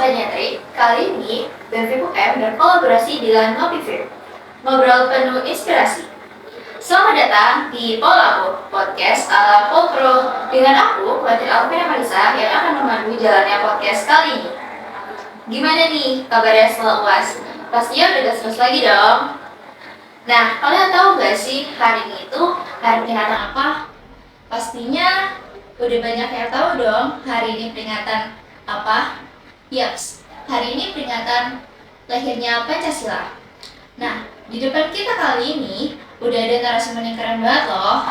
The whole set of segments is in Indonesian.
Sobat Nyentrik, kali ini BEM UM berkolaborasi dengan Ngopifim, ngobrol penuh inspirasi. Selamat datang di Polabo, podcast ala Polpro dengan aku, Fatir Alvina Marisa, yang akan memandu jalannya podcast kali ini. Gimana nih kabarnya setelah UAS? Pastinya udah gas lagi dong. Nah, kalian tahu gak sih hari ini itu hari peringatan apa? Pastinya udah banyak yang tahu dong hari ini peringatan apa? Yaps, hari ini peringatan lahirnya Pancasila. Nah, di depan kita kali ini udah ada narasumber yang keren banget loh.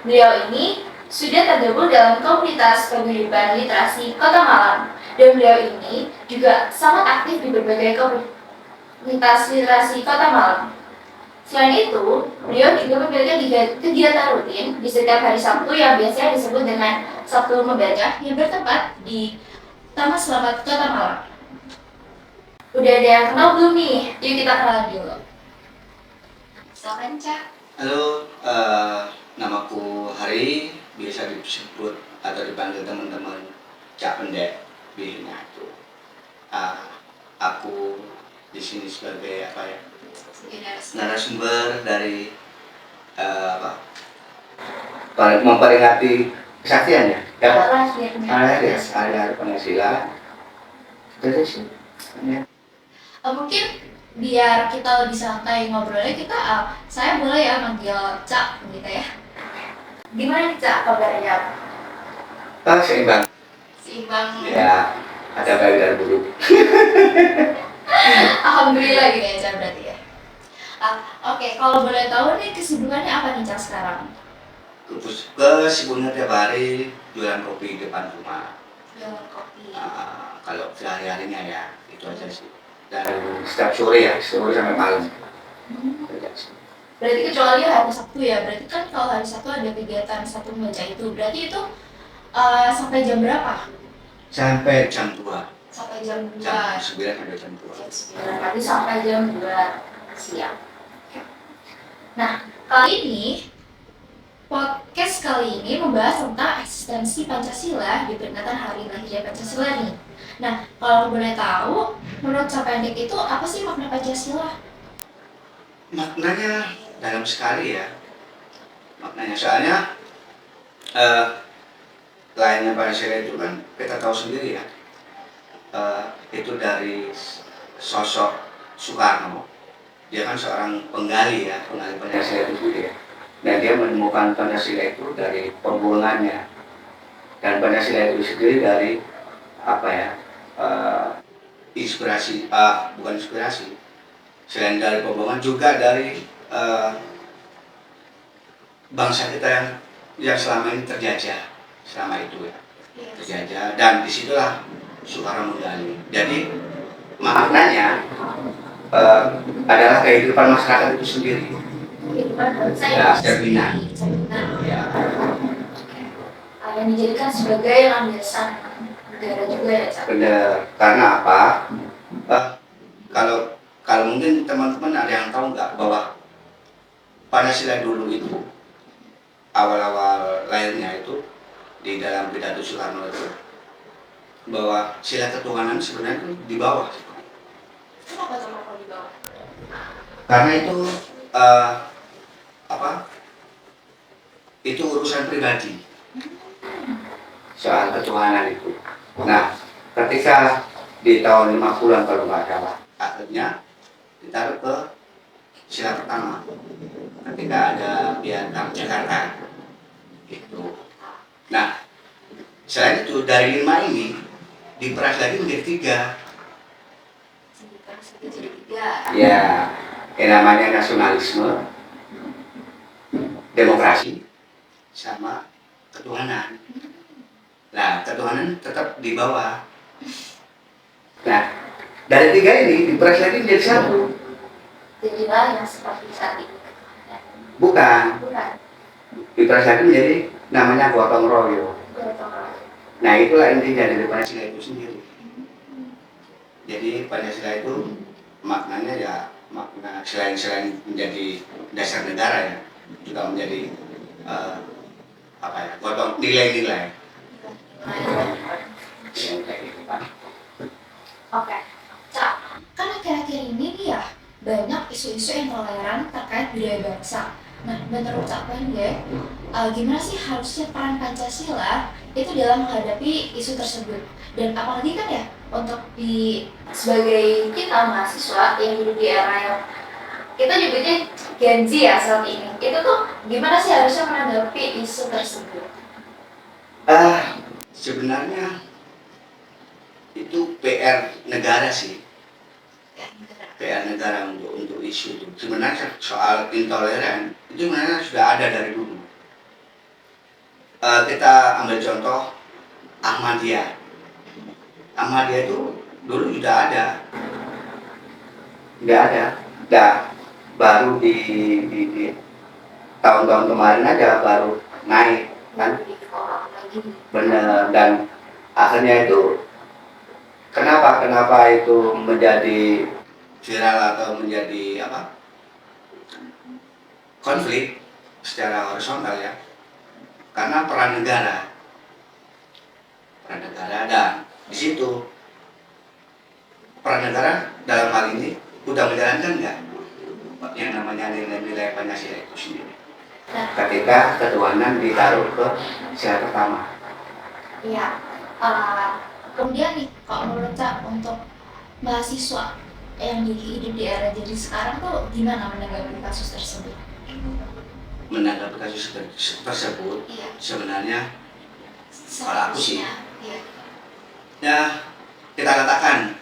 Beliau ini sudah tergabung dalam komunitas paguyuban literasi Kota Malang. Dan beliau ini juga sangat aktif di berbagai komunitas literasi Kota Malang. Selain itu, beliau juga memiliki kegiatan rutin di setiap hari Sabtu yang biasanya disebut dengan Sabtu Membaca yang bertempat di Taman Selamat Kota Malang. Udah ada yang kenal belum nih? Yuk kita kenalan dulu. Silakan, Cak. Halo, namaku Hari, biasa disebut atau dipanggil teman-teman Cak Pendek Bihina itu. Aku di sini sebagai narasumber dari memperingati kesaktian ya. Hari Pancasila. Jadi sih. Mungkin biar kita lebih santai ngobrolnya, saya boleh ya manggil Cak gitu ya. Gimana nih Cak kabarnya? Seimbang. Seimbang. Ya, ada baik dan buruk. Alhamdulillah gitu ya Cak berarti ya. Oke, kalau boleh tahu nih kesibukannya apa nih Cak sekarang? Kesibukannya tiap hari jualan kopi di depan rumah. Jualan kopi. Kalau sehari-harinya ya itu aja sih. Dan setiap sore sampai malam. Berarti kecuali hari Sabtu ya. Berarti kan kalau hari Sabtu ada kegiatan Sabtu Membaca itu. Berarti itu sampai jam berapa? Sampai jam 2. Sampai jam 2. Jam 9 sampai jam 2. Jam 9. Berarti sampai jam 2 siang. Nah, kali ini podcast kali ini membahas tentang eksistensi Pancasila di peringatan Hari Lahirnya Pancasila nih. Nah, kalau boleh tahu, menurut Cak Pendek itu apa sih makna Pancasila? Maknanya dalam sekali ya. Maknanya soalnya lainnya Pancasila itu kan kita tahu sendiri ya. Itu dari sosok Soekarno. Dia kan seorang penggali Pancasila itu ya. Dan dia menemukan Pancasila itu dari pembuangannya. Dan Pancasila itu sendiri dari inspirasi, bukan inspirasi. Selain dari pembuangan juga dari bangsa kita yang selama ini terjajah, selama itu ya. Terjajah, dan disitulah Soekarno menggali. Jadi maknanya adalah kehidupan masyarakat itu sendiri. Cerminan. Ya. Yang dijadikan sebagai landasan negara juga ya Cak? Benar. Karena apa? Kalau mungkin teman-teman ada yang tahu nggak bahwa Pancasila dulu itu awal-awal lahirnya itu di dalam pidato Soekarno itu bahwa sila ketuhanan sebenarnya itu di bawah. Kenapa tuh di bawah? Karena itu itu urusan pribadi soal ketuhanan itu. Nah, ketika di tahun 50-an kalau nggak salah, akhirnya ditaruh ke sila pertama ketika ada Piagam Jakarta itu. Nah, selain itu dari 5 ini diperas lagi menjadi 3. Ya, yang namanya nasionalisme, demokrasi, sama ketuhanan. Nah, ketuhanan tetap di bawah. Nah, dari 3 ini diperas lagi menjadi 1. Jadilah yang seperti tadi. Bukan. Diperas lagi menjadi namanya gotong royong. Nah, itulah intinya dari Pancasila itu sendiri. Jadi Pancasila itu maknanya ya makna selain menjadi dasar negara ya, juga menjadi gotong nilai-nilai. Oke, isu-isu yang toleran terkait budaya bangsa. Nah, menurut Cak Pende, gimana sih harusnya peran Pancasila itu dalam menghadapi isu tersebut? Dan apalagi kan ya, untuk sebagai kita mahasiswa yang hidup di era yang kita nyebutnya Gen Z ya saat ini, itu tuh gimana sih harusnya menanggapi isu tersebut? Sebenarnya itu PR negara sih, PR negara untuk isu itu. Sebenarnya soal intoleran itu sebenarnya sudah ada dari dulu. Kita ambil contoh Ahmadiyah. Ahmadiyah itu dulu sudah ada, nggak ada. Nah, baru di tahun-tahun kemarin aja baru naik kan, bener. Dan akhirnya itu kenapa itu menjadi viral atau menjadi konflik secara horizontal ya, karena peran negara dan di situ peran negara dalam hal ini udah menjalankan nggak yang namanya nilai-nilai Pancasila itu sendiri. Ketika ketuhanan ditaruh ke sila pertama. Iya. Kemudian nih, kalau menurut Cak, untuk mahasiswa yang hidup di era jadi sekarang tuh gimana menanggapi kasus tersebut? Menanggapi kasus tersebut, Iya. Sebenarnya kalau aku sih, iya. Ya kita katakan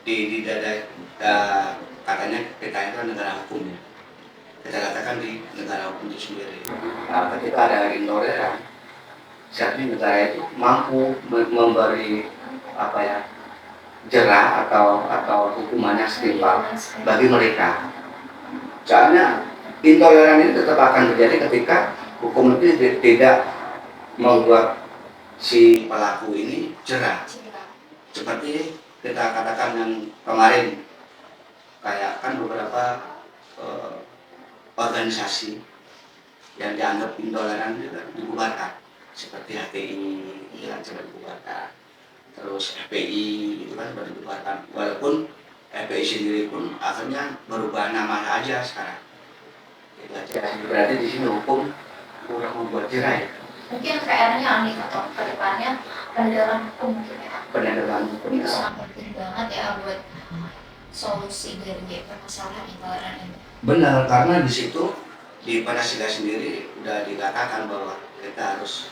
di dada katanya kita itu negara hukum ya. Kita katakan di negara hukum itu sendiri. Nah, ketika ada intoleran, seharusnya negara itu mampu memberi jerah atau hukumannya setimpal bagi mereka. Soalnya intoleran ini tetap akan terjadi ketika hukum itu tidak membuat si pelaku ini jerah. Seperti kita katakan yang kemarin, kayak kan beberapa organisasi yang dianggap intoleran juga dibubarkan, seperti HTI yang sudah dibubarkan, terus FPI itu kan sudah dibubarkan, walaupun FPI sendiri pun akhirnya berubah nama aja sekarang. Itu aja. Berarti di sini hukum kurang membuat jerah ya. Mungkin PR-nya nih atau kedepannya penegakan hukum mungkin ya. Penegakan hukum itu sangat penting banget ya buat solusi dari permasalahan intoleran ini. Benar, karena di situ di Pancasila sendiri udah dikatakan bahwa kita harus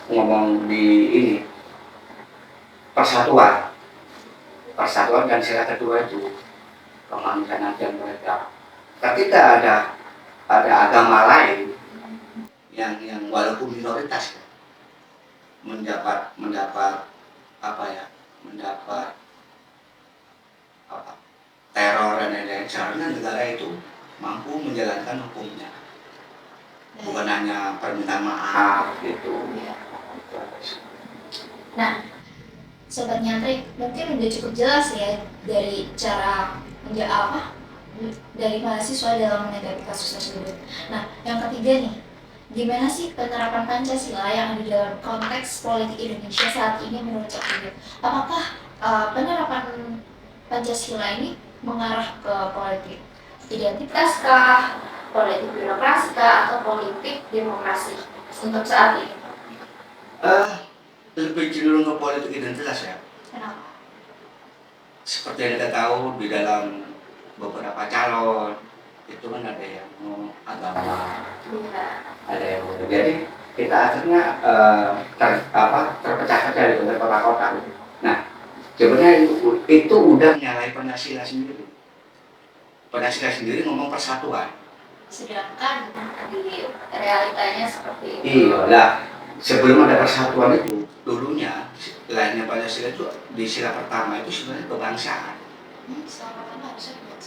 ngomong di ini persatuan dan sila kedua itu kemanusiaan dan mereka. Ketika ada agama lain yang walaupun minoritas ya, mendapat teror dan lain-lain, seharusnya negara itu mampu menjalankan hukumnya, bukan hanya permintaan maaf gitu. Nah, Sobat Nyantrik, mungkin udah cukup jelas ya dari cara dari mahasiswa dalam menanggapi kasus tersebut. Nah, yang ketiga nih, gimana sih penerapan Pancasila yang ada dalam konteks politik Indonesia saat ini menurut Cak Pende? Apakah penerapan Pancasila ini mengarah ke politik identitas kah, politik birokrasi kah, atau politik demokrasi untuk saat ini? Lebih cenderung ke politik identitas ya. Kenapa? Seperti yang kita tahu di dalam beberapa calon itu kan ada yang agama, ada yang jadi kita akhirnya terpecah dari beberapa kota. Nah, sebenarnya itu udah menyalahi Pancasila sendiri. Pancasila sendiri ngomong persatuan. Sedangkan di realitanya seperti itu. Iya lah, sebelum ada persatuan itu dulunya lainnya Pancasila itu di sila pertama itu sebenarnya kebangsaan.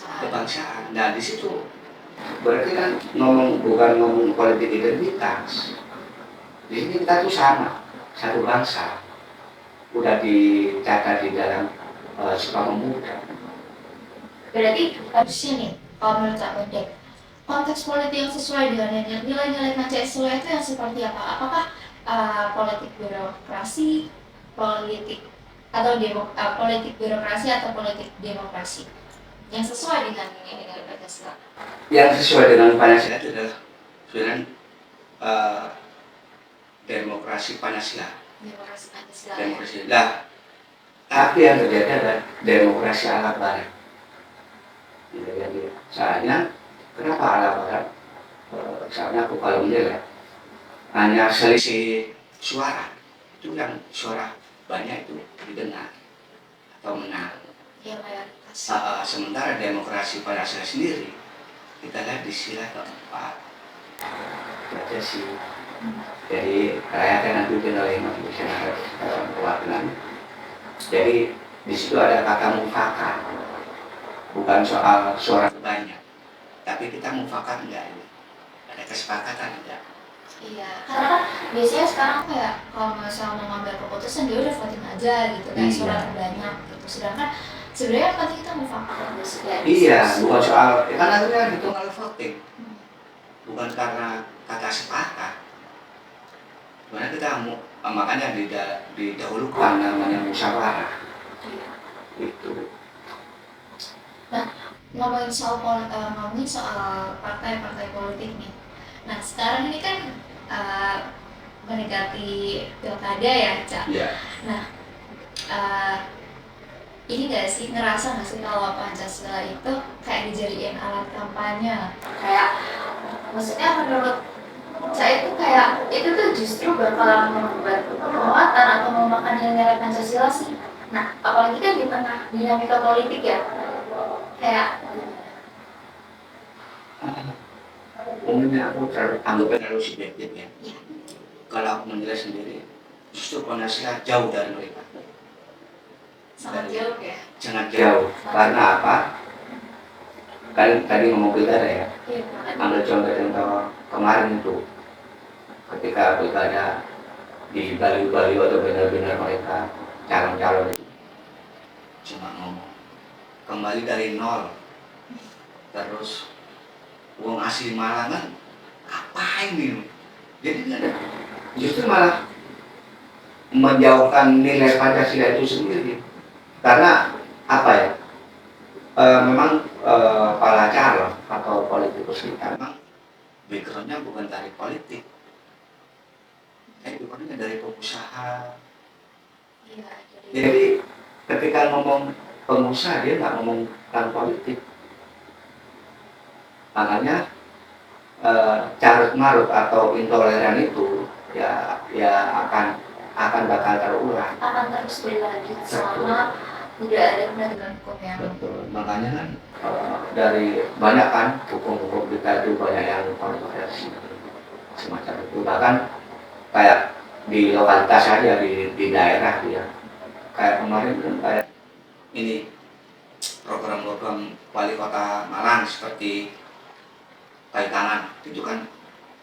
Kebangsaan. Nah di situ berarti kan bukan ngomong politik identitas. Di sini kita tuh sama, satu bangsa. Udah dicatat di dalam Sumpah Pemuda. Berarti harusnya nih, kalau menurut Cak Pende, konteks politik yang sesuai dengan nilai-nilai Pancasila itu yang seperti apa? Apakah politik birokrasi, politik atau politik birokrasi atau politik demokrasi yang sesuai dengan Pancasila? Yang sesuai dengan Pancasila itu adalah sebenarnya demokrasi Pancasila. Demokrasi Pancasila. Demokrasi. Nah, tapi yang terjadi adalah demokrasi ala barat. Jadi, soalnya kenapa ala barat? Soalnya aku kalau menilai hanya selisih suara itu yang suara banyak itu didengar atau menang. Ya, mayoritas. Sementara demokrasi Pancasila sendiri kita lihat di sila keempat aja sih. Jadi rakyat yang dipimpin oleh masyarakat perwakilan. Jadi di situ ada kata mufakat, bukan soal suara banyak, tapi kita mufakat enggak ini, ada kesepakatan enggak? Iya, karena kan biasanya sekarang kayak kalau misalnya mau ngambil keputusan dia udah voting aja gitu kan, suara terbanyak gitu. Sedangkan sebenarnya kan kita mufakat ya. Iya, bukan soal, ya kan akhirnya ditunggal voting, bukan karena kata sepakat. Sebenarnya kita makanya didahulukan namanya musyawarah. Iya. Itu. Nah, ngomongin soal partai-partai politik nih. Nah, sekarang ini kan mendekati pilkada ya, Cak. Iya. Nah, ini nggak sih, ngerasa nggak sih kalau Pancasila itu kayak dijadiin alat kampanye? Kayak, maksudnya menurut saya itu kayak itu tuh justru bakalan membuat penguatan atau memakan nilai Pancasila sih. Nah, apalagi kan di tengah dinamika politik ya, kayak Umumnya aku anggapnya terlalu subjektif ya. Kalau aku menilai sendiri, justru Pancasila jauh dari mereka. sangat jauh ya. Sangat jauh. Karena apa? Kan tadi ngomong pilkada ya. Iya, Ambil contoh kemarin itu, ketika pilkada di Bali atau benar-benar mereka calon-calon itu cuma ngomong kembali dari nol, terus uang asli Malang kan apa ini? Jadi justru malah menjauhkan nilai Pancasila itu sendiri. Karena apa ya? Memang para calon atau politikus kita memang backgroundnya bukan dari politik, backgroundnya dari pengusaha. Iya, Jadi ketika ngomong pengusaha dia nggak ngomong tentang politik. Makanya carut marut atau intoleran itu ya akan bakal terulang. Akan terus berlanjut selama tidak ada penegakan hukum yang Betul. Makanya kan dari banyak kan hukum-hukum kita itu banyak yang kontroversi semacam itu. Bahkan kayak di lokalitas saja di daerah ya. Kayak kemarin kan kayak ini program-program wali kota Malang seperti Kaitangan itu kan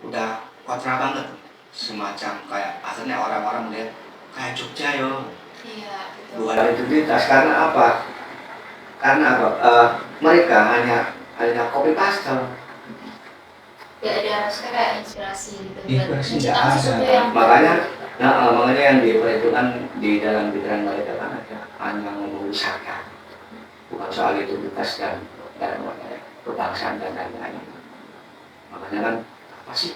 udah kontra banget, semacam kayak akhirnya orang-orang melihat kayak Jogja yo. iya, betul. Bukan identitas karena apa? Mereka hanya copy paste. Ya ada harusnya kayak inspirasi gitu. Inspirasi nggak Menciptakan sesuatu ada. yang Makanya yang diperhitungkan di dalam pikiran mereka kan hanya ngomong wisata, bukan soal identitas dan kebangsaan dan lain-lain. Makanya kan apa sih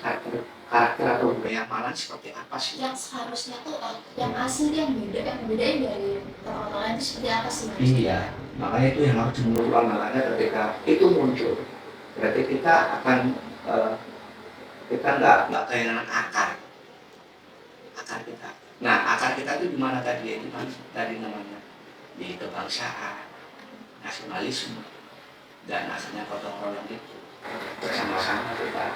karakter atau budaya Malang seperti apa sih? yang seharusnya tuh yang asli yang bedain dari tokoh-tokoh lain itu seperti apa sih? Iya, makanya itu yang harus dimunculkan. Makanya ketika itu muncul, berarti kita akan kita nggak kehilangan akar kita. Nah, akar kita itu di mana tadi? Itu kan tadi namanya di kebangsaan, nasionalisme, dan akhirnya gotong royong itu bersama-sama kita.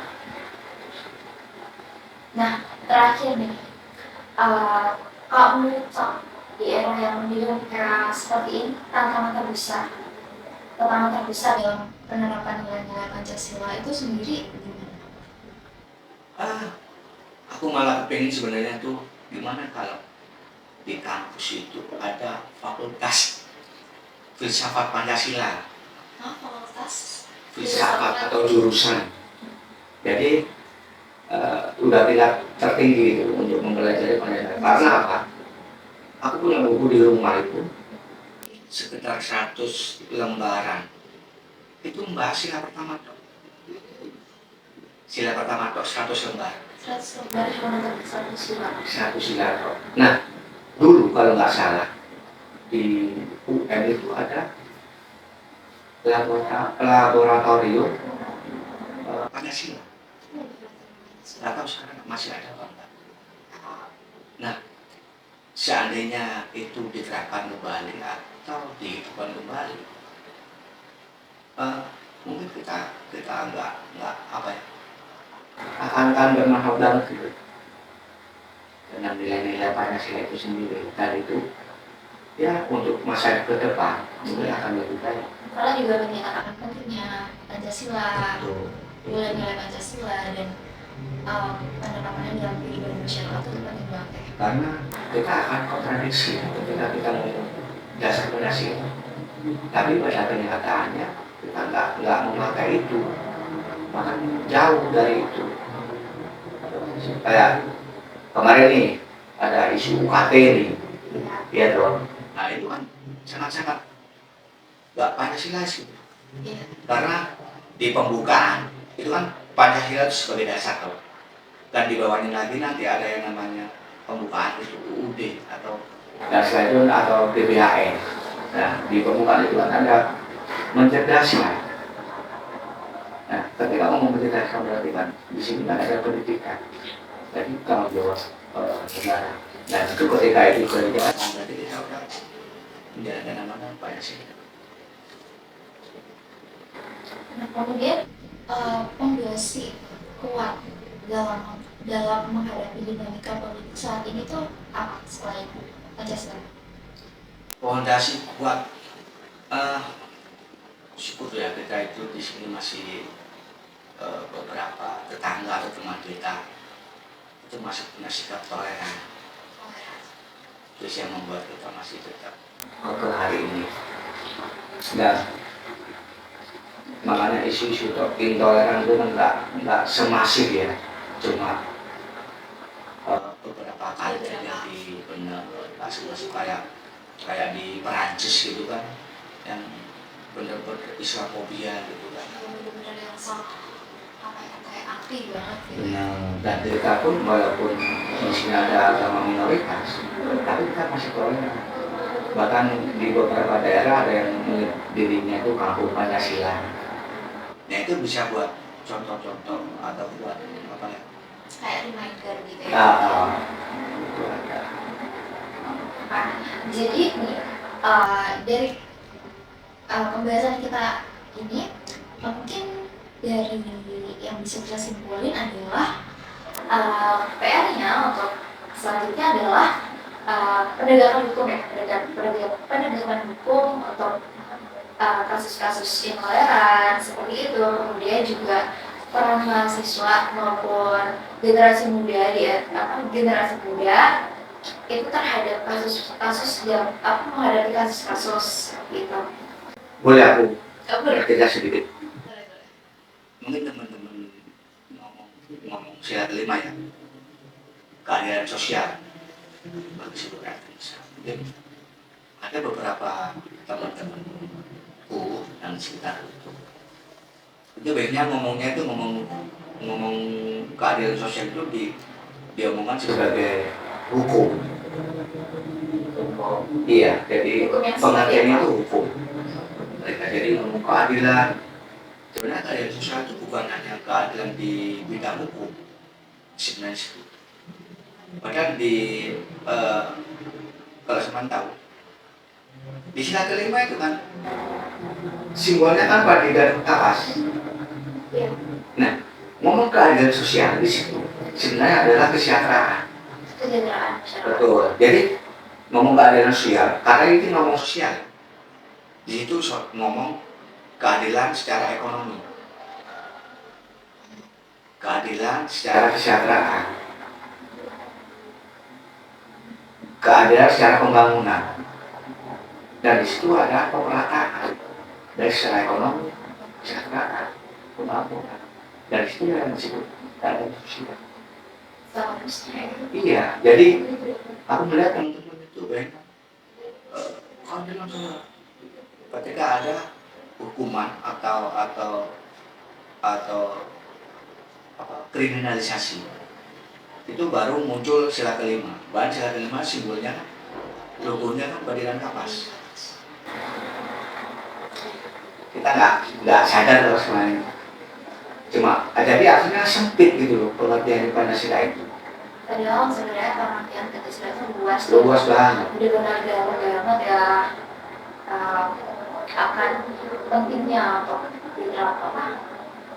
Nah, terakhir nih, kalau menurut di era yang dinamika seperti ini, tantangan terbesar dalam penerapan nilai-nilai Pancasila itu sendiri gimana? Aku malah pengen sebenarnya tuh gimana kalau di kampus itu ada fakultas filsafat Pancasila. Fakultas Filsafat atau jurusan. Jadi udah tingkat tertinggi itu untuk mempelajari Pancasila. Karena apa? aku punya buku di rumah itu sekitar 100 lembaran. Itu membahas sila pertama tok. Sila pertama tok 100 lembar. 100 lembar cuma untuk satu sila. Satu sila tok. Nah, dulu kalau nggak salah di UN itu ada laboratorium Pancasila. Nggak tahu sekarang masih ada apa enggak. Nah, seandainya itu diterapkan kembali atau dihidupkan kembali, mungkin kita nggak apa ya, akan bermanfaat banget gitu dengan nilai-nilai Pancasila itu sendiri. Dan itu ya untuk masa ke depan mungkin akan lebih baik. Karena juga menyatakan pentingnya Pancasila, nilai-nilai Pancasila dan penerapannya dalam kehidupan masyarakat itu penting banget ya. Karena kita akan kontradiksi ketika kita ngomong dasar Pancasila, tapi pada kenyataannya kita nggak memakai itu, bahkan jauh dari itu. Kayak kemarin nih ada isu UKT nih, ya dong. Nah itu kan sangat-sangat nggak Pancasilais gitu. Iya. Karena di pembukaan itu kan Pancasila itu sebagai dasar tuh. Dan di bawahnya lagi nanti ada yang namanya pembukaan itu UUD atau dan setelah itu atau BPHN. Nah di pembukaan itu kan ada mencerdaskan. Nah ketika ngomong mencerdaskan berarti kan di sini kan ada pendidikan. Jadi kalau jawab negara. Nah itu ketika itu kerjaan berarti kita udah menjalankan namanya Pancasila. Nah, kemudian pondasi kuat dalam menghadapi dinamika politik saat ini tuh apa selain Pancasila? Pondasi kuat, syukur ya kita itu di sini masih beberapa tetangga atau teman kita itu masih punya sikap toleran. Terus yang membuat kita masih tetap ke hari ini. Dan makanya isu-isu intoleran itu nggak semasif ya, cuma beberapa kali terjadi benar kasus kayak di Perancis gitu kan, yang benar-benar Islamofobia gitu kan. Benar-benar yang sangat apa ya, kayak api banget gitu. Benar. Dan kita pun walaupun di sini ada agama minoritas, tapi kita masih toleran. Bahkan di beberapa daerah ada yang dirinya itu kampung Pancasila. Nah itu bisa buat contoh-contoh atau buat apa ya? Kayak reminder gitu ya. Itu ada. Nah, jadi nih dari pembahasan kita ini mungkin dari yang bisa kita simpulin adalah PR-nya untuk selanjutnya adalah penegakan hukum ya, penegakan hukum untuk kasus-kasus intoleran seperti itu. Kemudian juga peran mahasiswa maupun generasi muda generasi muda itu terhadap kasus-kasus yang menghadapi kasus-kasus gitu. Boleh aku Boleh. cerita sedikit. Mungkin teman-teman ngomong sila kelima ya, keadilan sosial bagi seluruh Indonesia. Mungkin ada beberapa teman-temanku yang sekitar itu biasanya ngomongnya itu ngomong keadilan sosial itu diomongkan sebagai hukum. Iya, jadi pengertiannya itu hukum. Mereka jadi ngomong keadilan. Sebenarnya keadilan sosial itu bukan hanya keadilan di bidang hukum, sebenarnya itu. Bahkan di kalau teman tahu di sila kelima itu kan simbolnya kan padi dan kapas. Nah, ngomong keadilan sosial di situ sebenarnya adalah kesejahteraan. Betul. Jadi ngomong keadilan sosial karena ini ngomong sosial. Di situ ngomong keadilan secara ekonomi, keadilan secara kesejahteraan, keadilan secara pembangunan, dan di situ ada pemerataan dari secara ekonomi, kesejahteraan, pembangunan, dan di situ yang disebut keadilan sosial. Iya, jadi aku melihat teman-teman itu itu banyak keadilan sosial. Ketika ada hukuman atau kriminalisasi, itu baru muncul sila kelima. Bahan sila kelima simbolnya kan, logonya kan badiran kapas. Kita nggak sadar kalau semuanya. Cuma jadi akhirnya sempit gitu loh pengertian Pancasila itu. Padahal sebenarnya pengertian Pancasila itu luas. Luas banget. Benar-benar dalam banget ya, akan pentingnya untuk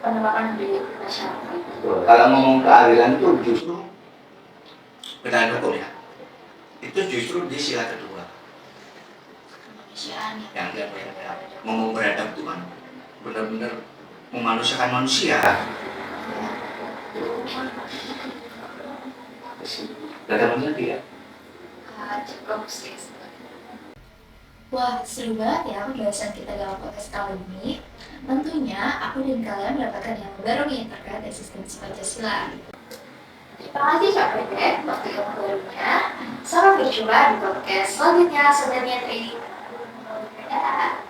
penerapan di masyarakat. Kalau ngomong keadilan itu justru keadilan hukum ya, itu justru di sila kedua. Kemanusiaan Yang dia beradab, ngomong beradab itu kan benar-benar memanusiakan manusia. Ada lagi ya? Cukup sih. Wah, seru banget ya pembahasan kita dalam podcast kali ini. Tentunya aku dan kalian mendapatkan yang baru nih terkait eksistensi Pancasila. Terima kasih Kak Bede waktu yang barunya. Sampai berjumpa di podcast selanjutnya, Sobat Nyatri. Dadah.